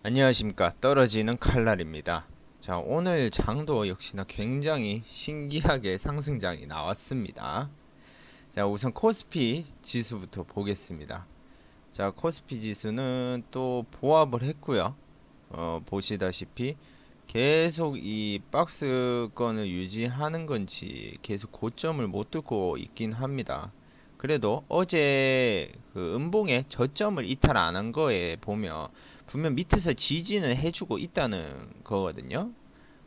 안녕하십니까. 떨어지는 칼날입니다. 자, 오늘 장도 역시나 굉장히 신기하게 상승장이 나왔습니다. 자, 우선 코스피 지수부터 보겠습니다. 자, 코스피 지수는 또 보합을 했고요. 보시다시피 계속 이 박스권을 유지하는 건지 계속 고점을 못 뚫고 있긴 합니다. 그래도 어제 그 음봉의 저점을 이탈 안 한 거에 보면 분명 밑에서 지지는 해주고 있다는 거거든요.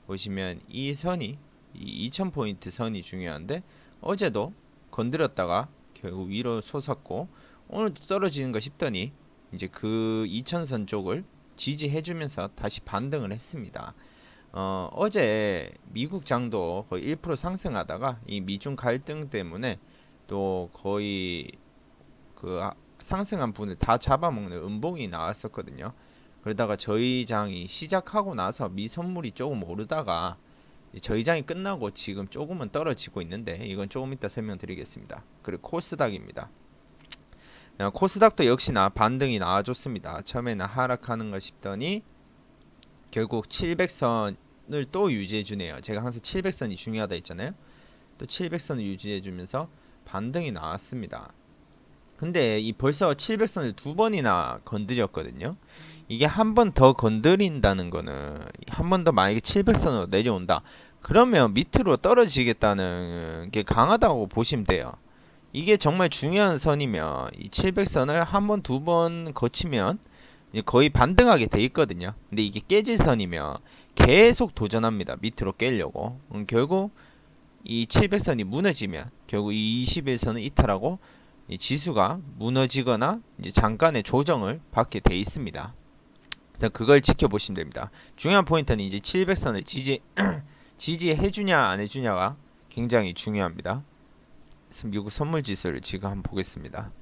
보시면 이 선이 이 2000포인트 선이 중요한데 어제도 건드렸다가 결국 위로 솟았고 오늘도 떨어지는 거 싶더니 이제 그 2000선 쪽을 지지해주면서 다시 반등을 했습니다. 어제 미국 장도 거의 1% 상승하다가 이 미중 갈등 때문에 또 거의 그 상승한 분을 다 잡아먹는 음봉이 나왔었거든요. 그러다가 저희 장이 시작하고 나서 미 선물이 조금 오르다가 저희 장이 끝나고 지금 조금은 떨어지고 있는데 이건 조금 이따 설명드리겠습니다. 그리고 코스닥입니다. 코스닥도 역시나 반등이 나와줬습니다. 처음에는 하락하는 것 싶더니 결국 700선을 또 유지해주네요. 제가 항상 700선이 중요하다 했잖아요. 또 700선을 유지해주면서 반등이 나왔습니다. 근데 이 벌써 700선을 두 번이나 건드렸거든요. 이게 한 번 더 건드린다는 거는 한 번 더 만약에 700선으로 내려온다. 그러면 밑으로 떨어지겠다는 게 강하다고 보시면 돼요. 이게 정말 중요한 선이면 이 700선을 한 번, 두 번 거치면 이제 거의 반등하게 돼 있거든요. 근데 이게 깨질 선이면 계속 도전합니다. 밑으로 깨려고. 결국 이 700선이 무너지면 결국 이 21선을 이탈하고 이 지수가 무너지거나 이제 잠깐의 조정을 받게 돼 있습니다. 그걸 지켜보시면 됩니다. 중요한 포인트는 이제 700선을 지지해주냐 안 해주냐가 굉장히 중요합니다. 미국 선물 지수를 지금 한번 보겠습니다.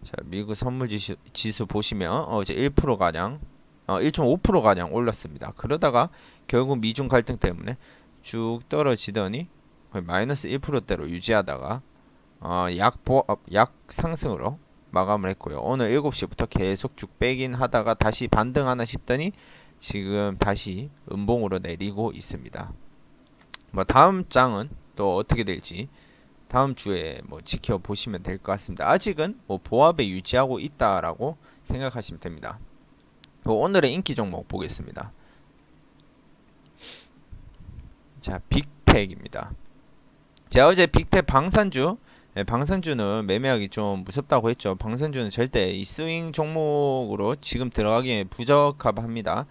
자, 미국 선물 지수 보시면 어제 1% 가량, 1.5% 가량 올랐습니다. 그러다가 결국 미중 갈등 때문에 쭉 떨어지더니 거의 마이너스 1%대로 유지하다가 약 상승으로 마감을 했고요. 오늘 7시부터 계속 쭉 빼긴 하다가 다시 반등하나 싶더니 지금 다시 음봉으로 내리고 있습니다. 뭐 다음 장은 또 어떻게 될지 다음 주에 뭐 지켜보시면 될 것 같습니다. 아직은 뭐 보합에 유지하고 있다라고 생각하시면 됩니다. 오늘의 인기 종목 보겠습니다. 자, 빅텍입니다. 제가 어제 빅텍 방산주, 방산주는 매매하기 좀 무섭다고 했죠. 방산주는 절대 이 스윙 종목으로 지금 들어가기에 부적합합니다.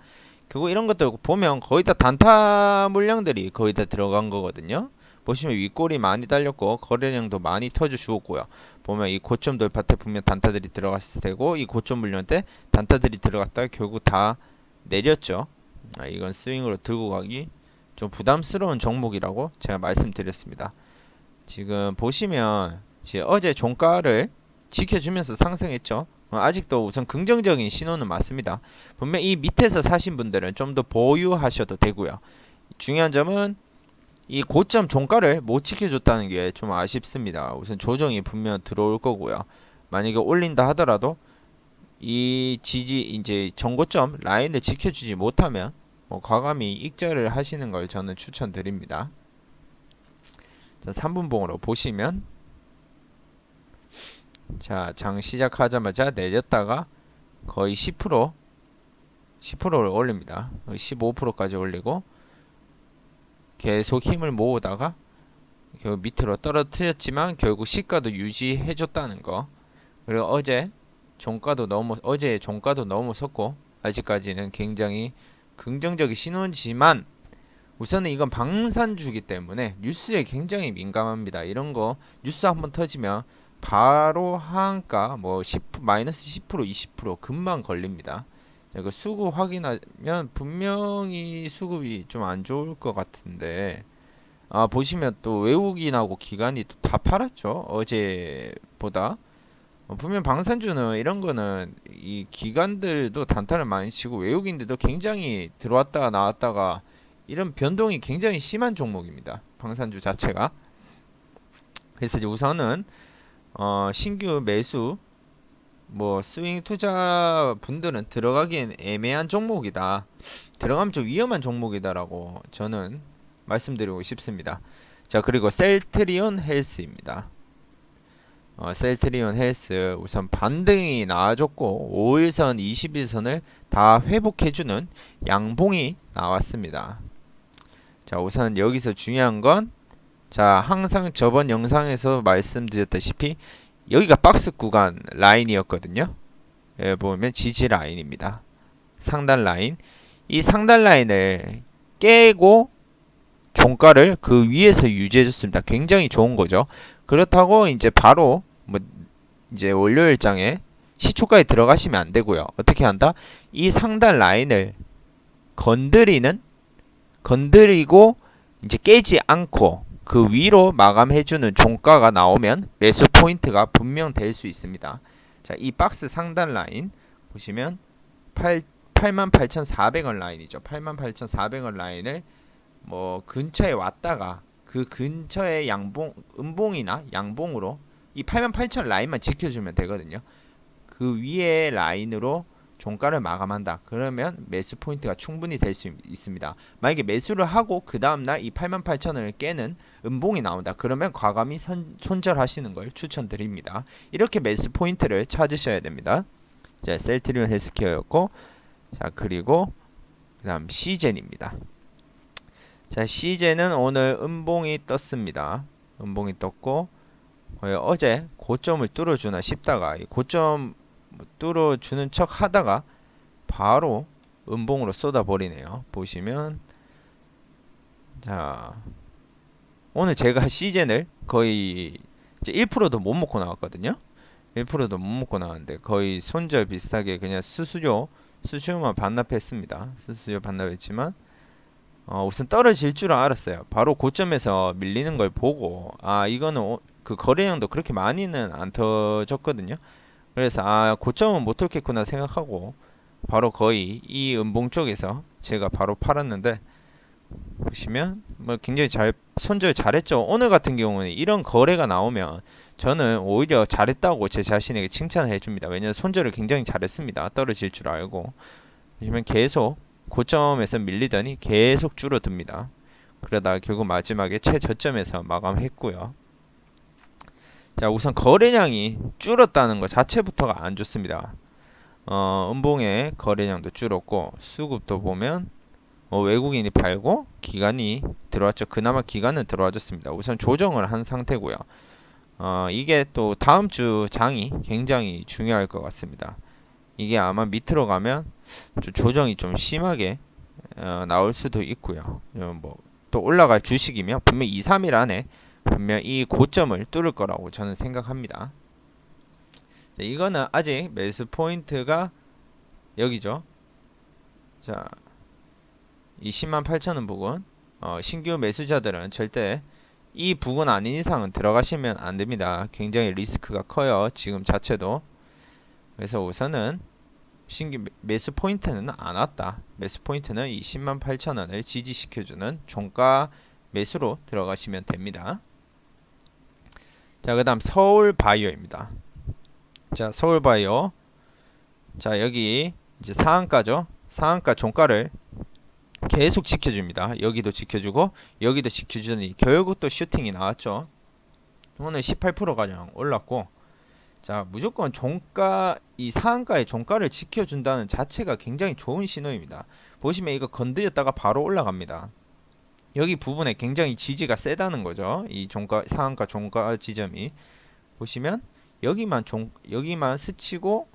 결국 이런 것들 보면 거의 다 단타 물량들이 거의 다 들어간 거거든요. 보시면 윗골이 많이 달렸고 거래량도 많이 터져 주었고요. 보면 이 고점 돌파 때 분명 단타들이 들어갔을 테고 이 고점 물량 때 단타들이 들어갔다가 결국 다 내렸죠. 이건 스윙으로 들고 가기 좀 부담스러운 종목이라고 제가 말씀드렸습니다. 지금 보시면 어제 종가를 지켜주면서 상승했죠. 아직도 우선 긍정적인 신호는 맞습니다. 분명 이 밑에서 사신 분들은 좀 더 보유하셔도 되고요. 중요한 점은 이 고점 종가를 못 지켜줬다는 게 좀 아쉽습니다. 우선 조정이 분명 들어올 거고요. 만약에 올린다 하더라도 이 지지 이제 정고점 라인을 지켜주지 못하면 뭐 과감히 익절을 하시는 걸 저는 추천드립니다. 자, 3분봉으로 보시면 자, 장 시작하자마자 내렸다가 거의 10%를 올립니다. 15%까지 올리고 계속 힘을 모으다가 결국 밑으로 떨어뜨렸지만 결국 시가도 유지해줬다는 거. 그리고 어제 종가도 넘어섰고 아직까지는 굉장히 긍정적인 신호지만 우선은 이건 방산주기 때문에 뉴스에 굉장히 민감합니다. 이런 거 뉴스 한번 터지면 바로 하한가 뭐 10, 마이너스 10% 20% 금방 걸립니다. 그 수급 확인하면 분명히 수급이 좀 안 좋을 것 같은데 보시면 또 외국인하고 기관이 또 다 팔았죠. 어제보다 분명 방산주는 이런 거는 이 기관들도 단타를 많이 치고 외국인들도 굉장히 들어왔다가 나왔다가 이런 변동이 굉장히 심한 종목입니다. 방산주 자체가. 그래서 이제 우선은 신규 매수 뭐 스윙 투자 분들은 들어가기엔 애매한 종목이다. 들어가면 좀 위험한 종목이다라고 저는 말씀드리고 싶습니다. 자, 그리고 셀트리온 헬스입니다. 셀트리온 헬스 우선 반등이 나와줬고 5일선, 21선을 다 회복해주는 양봉이 나왔습니다. 자, 우선 여기서 중요한 건, 자, 항상 저번 영상에서 말씀드렸다시피 여기가 박스 구간 라인이었거든요. 여기 보면 지지 라인입니다. 상단 라인. 이 상단 라인을 깨고 종가를 그 위에서 유지해줬습니다. 굉장히 좋은 거죠. 그렇다고 이제 바로 뭐 이제 월요일장에 시초가에 들어가시면 안 되고요. 어떻게 한다? 이 상단 라인을 건드리고 이제 깨지 않고 그 위로 마감해주는 종가가 나오면 매수 포인트가 분명될 수 있습니다. 자, 이 박스 상단 라인 보시면 88,400원 라인이죠. 88,400원 라인을 뭐 근처에 왔다가 그 근처에 음봉이나 양봉으로 이 88,000 라인만 지켜주면 되거든요. 그 위에 라인으로 종가를 마감한다. 그러면 매수 포인트가 충분히 될 수 있습니다. 만약에 매수를 하고 그 다음날 이 88,000원을 깨는 음봉이 나온다. 그러면 과감히 손절하시는 걸 추천드립니다. 이렇게 매수 포인트를 찾으셔야 됩니다. 자, 셀트리온 헬스케어였고, 자, 그리고 그 다음 시젠입니다. 자, 시젠은 오늘 음봉이 떴습니다. 음봉이 떴고, 어제 고점을 뚫어주나 싶다가 이 고점 뚫어주는 척 하다가 바로 음봉으로 쏟아버리네요. 보시면, 자, 오늘 제가 시젠을 거의 이제 1%도 못 먹고 나왔거든요. 1%도 못 먹고 나왔는데 거의 손절 비슷하게 그냥 수수료만 반납했습니다. 수수료 반납했지만 우선 떨어질 줄 알았어요. 바로 고점에서 밀리는 걸 보고 이거는 그 거래량도 그렇게 많이는 안 터졌거든요. 그래서 고점은 못 뚫겠구나 생각하고 바로 거의 이 음봉 쪽에서 제가 바로 팔았는데 보시면 뭐 굉장히 잘 손절 잘했죠. 오늘 같은 경우는 이런 거래가 나오면 저는 오히려 잘했다고 제 자신에게 칭찬을 해줍니다. 왜냐하면 손절을 굉장히 잘했습니다. 떨어질 줄 알고. 보시면 계속 고점에서 밀리더니 계속 줄어듭니다. 그러다 결국 마지막에 최저점에서 마감했고요. 자, 우선 거래량이 줄었다는 것 자체부터가 안 좋습니다. 음봉의 거래량도 줄었고 수급도 보면 외국인이 팔고 기관이 들어왔죠. 그나마 기관은 들어와줬습니다. 우선 조정을 한 상태고요. 이게 또 다음 주 장이 굉장히 중요할 것 같습니다. 이게 아마 밑으로 가면 조정이 좀 심하게 나올 수도 있고요. 또 올라갈 주식이면 분명 2, 3일 안에 분명 이 고점을 뚫을 거라고 저는 생각합니다. 자, 이거는 아직 매수 포인트가 여기죠. 자, 이 108,000원 부근 신규 매수자들은 절대 이 부근 아닌 이상은 들어가시면 안 됩니다. 굉장히 리스크가 커요. 지금 자체도. 그래서 우선은 신규 매수 포인트는 안 왔다. 매수 포인트는 이 108,000원을 지지시켜주는 종가 매수로 들어가시면 됩니다. 자, 그 다음 서울바이오입니다. 자, 서울바이오. 자, 여기 이제 상한가죠. 상한가 종가를 계속 지켜줍니다. 여기도 지켜주고 여기도 지켜주니 결국 또 슈팅이 나왔죠. 오늘 18%가량 올랐고, 자, 무조건 이 상한가의 종가를 지켜준다는 자체가 굉장히 좋은 신호입니다. 보시면 이거 건드렸다가 바로 올라갑니다. 여기 부분에 굉장히 지지가 세다는 거죠. 이 상한가 종가 지점이 보시면 여기만 스치고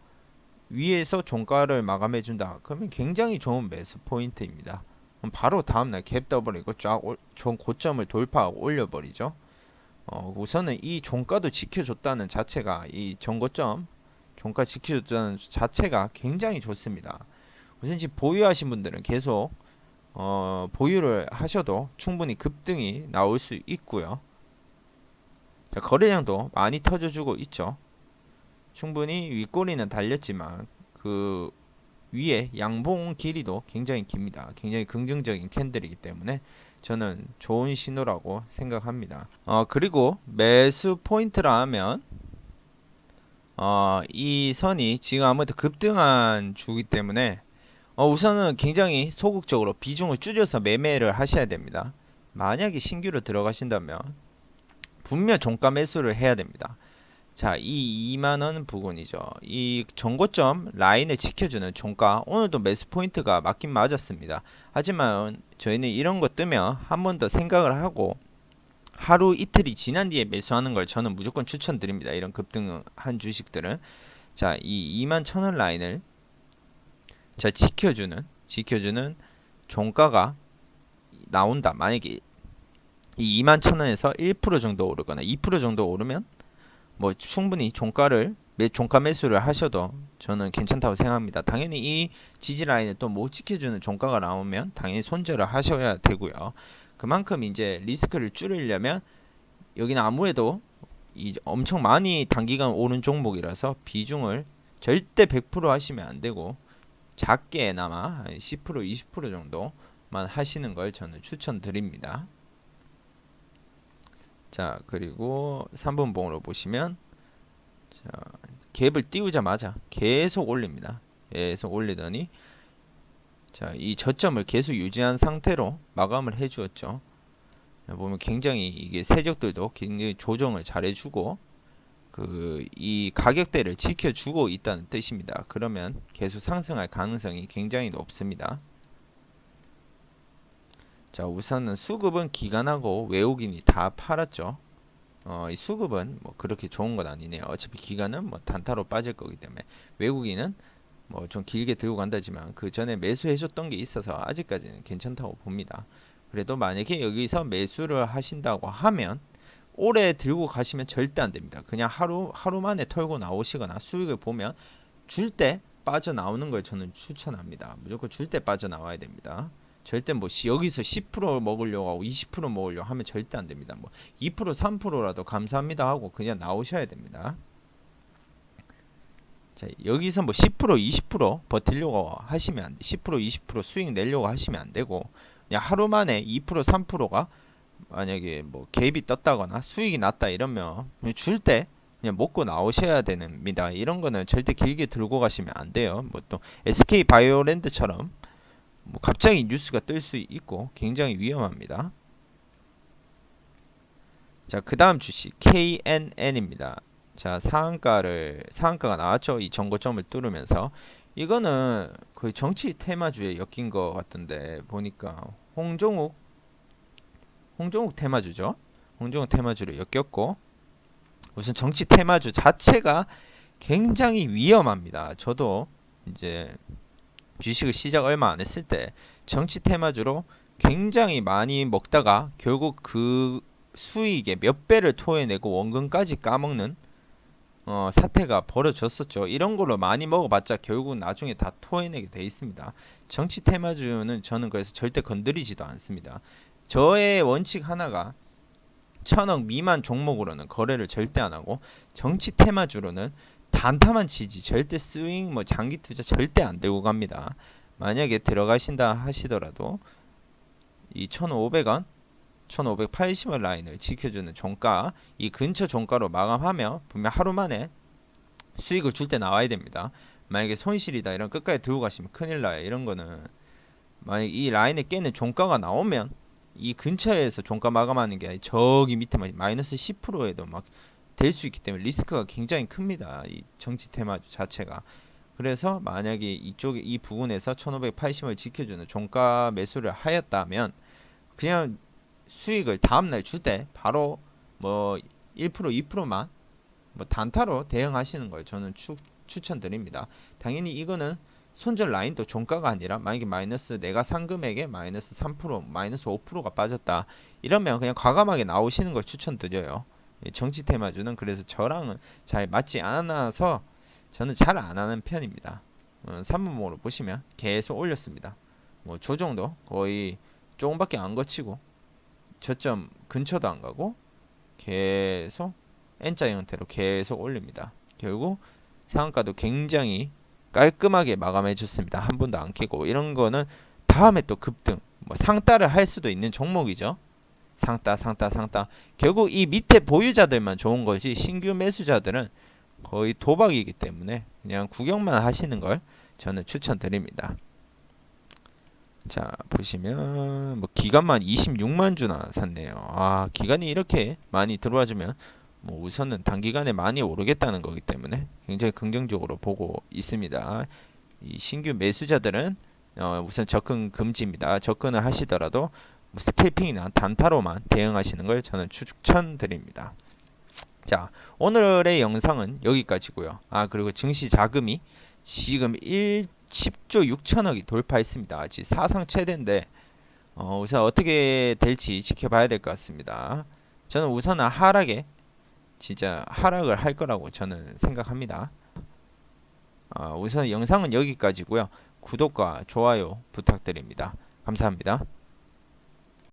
위에서 종가를 마감해준다. 그러면 굉장히 좋은 매수 포인트입니다. 그럼 바로 다음날 갭 더블이고 쫙 고점을 돌파하고 올려버리죠. 우선은 이 종가도 지켜줬다는 자체가 이 전고점 종가 지켜줬다는 자체가 굉장히 좋습니다. 우선 지금 보유하신 분들은 계속 보유를 하셔도 충분히 급등이 나올 수 있고요. 자, 거래량도 많이 터져주고 있죠. 충분히 윗꼬리는 달렸지만 그 위에 양봉 길이도 굉장히 깁니다. 굉장히 긍정적인 캔들이기 때문에 저는 좋은 신호라고 생각합니다. 그리고 매수 포인트라 하면 이 선이 지금 아무래도 급등한 주기 때문에 우선은 굉장히 소극적으로 비중을 줄여서 매매를 하셔야 됩니다. 만약에 신규로 들어가신다면 분명 종가 매수를 해야 됩니다. 자, 이 2만원 부근이죠. 이 정고점 라인을 지켜주는 종가, 오늘도 매수 포인트가 맞긴 맞았습니다. 하지만 저희는 이런 거 뜨면 한 번 더 생각을 하고 하루 이틀이 지난 뒤에 매수하는 걸 저는 무조건 추천드립니다. 이런 급등한 주식들은. 자, 이 2만 1,000원 라인을 자 지켜주는 종가가 나온다. 만약에 이 2만 1,000원에서 1% 정도 오르거나 2% 정도 오르면 뭐 충분히 종가 매수를 하셔도 저는 괜찮다고 생각합니다. 당연히 이 지지 라인을 또 못 지켜주는 종가가 나오면 당연히 손절을 하셔야 되고요. 그만큼 이제 리스크를 줄이려면 여기는 아무래도 엄청 많이 단기간 오른 종목이라서 비중을 절대 100% 하시면 안 되고 작게나마 10% 20% 정도만 하시는 걸 저는 추천드립니다. 자, 그리고 3번 봉으로 보시면 자, 갭을 띄우자마자 계속 올립니다. 계속 올리더니 자, 이 저점을 계속 유지한 상태로 마감을 해 주었죠. 보면 굉장히 이게 세력들도 굉장히 조정을 잘 해주고 이 가격대를 지켜주고 있다는 뜻입니다. 그러면 계속 상승할 가능성이 굉장히 높습니다. 자, 우선은 수급은 기관하고 외국인이 다 팔았죠. 이 수급은 뭐 그렇게 좋은 건 아니네요. 어차피 기관은 뭐 단타로 빠질 거기 때문에 외국인은 뭐 좀 길게 들고 간다지만 그 전에 매수해줬던 게 있어서 아직까지는 괜찮다고 봅니다. 그래도 만약에 여기서 매수를 하신다고 하면 오래 들고 가시면 절대 안 됩니다. 그냥 하루 만에 털고 나오시거나 수익을 보면 줄 때 빠져나오는 걸 저는 추천합니다. 무조건 줄 때 빠져나와야 됩니다. 절대 뭐 여기서 10% 먹으려고 하고 20% 먹으려고 하면 절대 안 됩니다. 뭐 2% 3%라도 감사합니다 하고 그냥 나오셔야 됩니다. 자, 여기서 뭐 10% 20% 버티려고 하시면 안 돼. 10% 20% 수익 내려고 하시면 안 되고 그냥 하루 만에 2% 3%가 만약에 뭐 갭이 떴다거나 수익이 났다 이러면 줄 때 그냥 먹고 나오셔야 됩니다. 이런 거는 절대 길게 들고 가시면 안 돼요. 뭐 또 SK 바이오랜드처럼 뭐 갑자기 뉴스가 뜰 수 있고 굉장히 위험합니다. 자, 그 다음 주식 KNN입니다. 자, 상한가가 나왔죠. 이 전고점을 뚫으면서 이거는 거의 정치 테마주에 엮인 것 같던데 보니까 홍종욱 테마주죠. 홍종욱 테마주로 엮였고 우선 정치 테마주 자체가 굉장히 위험합니다. 저도 이제 주식을 시작 얼마 안 했을 때 정치 테마주로 굉장히 많이 먹다가 결국 그 수익의 몇 배를 토해내고 원금까지 까먹는 사태가 벌어졌었죠. 이런 걸로 많이 먹어봤자 결국 나중에 다 토해내게 돼 있습니다. 정치 테마주는 저는 그래서 절대 건드리지도 않습니다. 저의 원칙 하나가 1,000억 미만 종목으로는 거래를 절대 안 하고 정치 테마주로는 단타만 치지 절대 스윙 뭐 장기 투자 절대 안 들고 갑니다. 만약에 들어가신다 하시더라도 이 1,500원 1,580원 라인을 지켜주는 종가 이 근처 종가로 마감하면 분명 하루 만에 수익을 줄 때 나와야 됩니다. 만약에 손실이다 이런 끝까지 들고 가시면 큰일 나요. 이런 거는 만약 이 라인을 깨는 종가가 나오면 이 근처에서 종가 마감하는 게 아니라 저기 밑에 마이너스 10%에도 막 될 수 있기 때문에 리스크가 굉장히 큽니다. 이 정치 테마 자체가. 그래서 만약에 이 부분에서 1580을 지켜주는 종가 매수를 하였다면 그냥 수익을 다음날 줄 때 바로 뭐 1% 2%만 뭐 단타로 대응하시는 걸 저는 추천드립니다. 당연히 이거는 손절 라인도 종가가 아니라 만약에 마이너스 내가 산 금액에 마이너스 3% 마이너스 5%가 빠졌다 이러면 그냥 과감하게 나오시는 걸 추천드려요. 정치 테마주는 그래서 저랑은 잘 맞지 않아서 저는 잘 안 하는 편입니다. 3분봉으로 보시면 계속 올렸습니다. 뭐 조정도 거의 조금밖에 안 거치고 저점 근처도 안 가고 계속 N자 형태로 계속 올립니다. 결국 상한가도 굉장히 깔끔하게 마감해 줬습니다. 한 번도 안 깨고 이런 거는 다음에 또 급등 뭐 상따를 할 수도 있는 종목이죠. 상따 결국 이 밑에 보유자들만 좋은 것이 신규 매수자들은 거의 도박이기 때문에 그냥 구경만 하시는 걸 저는 추천드립니다. 자, 보시면 뭐 기간만 26만 주나 샀네요. 아, 기간이 이렇게 많이 들어와주면 뭐 우선은 단기간에 많이 오르겠다는 거기 때문에 굉장히 긍정적으로 보고 있습니다. 이 신규 매수자들은 우선 접근 금지입니다. 접근을 하시더라도 뭐 스캘핑이나 단타로만 대응하시는 걸 저는 추천드립니다. 자, 오늘의 영상은 여기까지고요. 아, 그리고 증시 자금이 지금 10조 6천억이 돌파했습니다. 지금 사상 최대인데 우선 어떻게 될지 지켜봐야 될 것 같습니다. 저는 우선은 하락에 진짜 하락을 할 거라고 저는 생각합니다. 우선 영상은 여기까지고요. 구독과 좋아요 부탁드립니다. 감사합니다.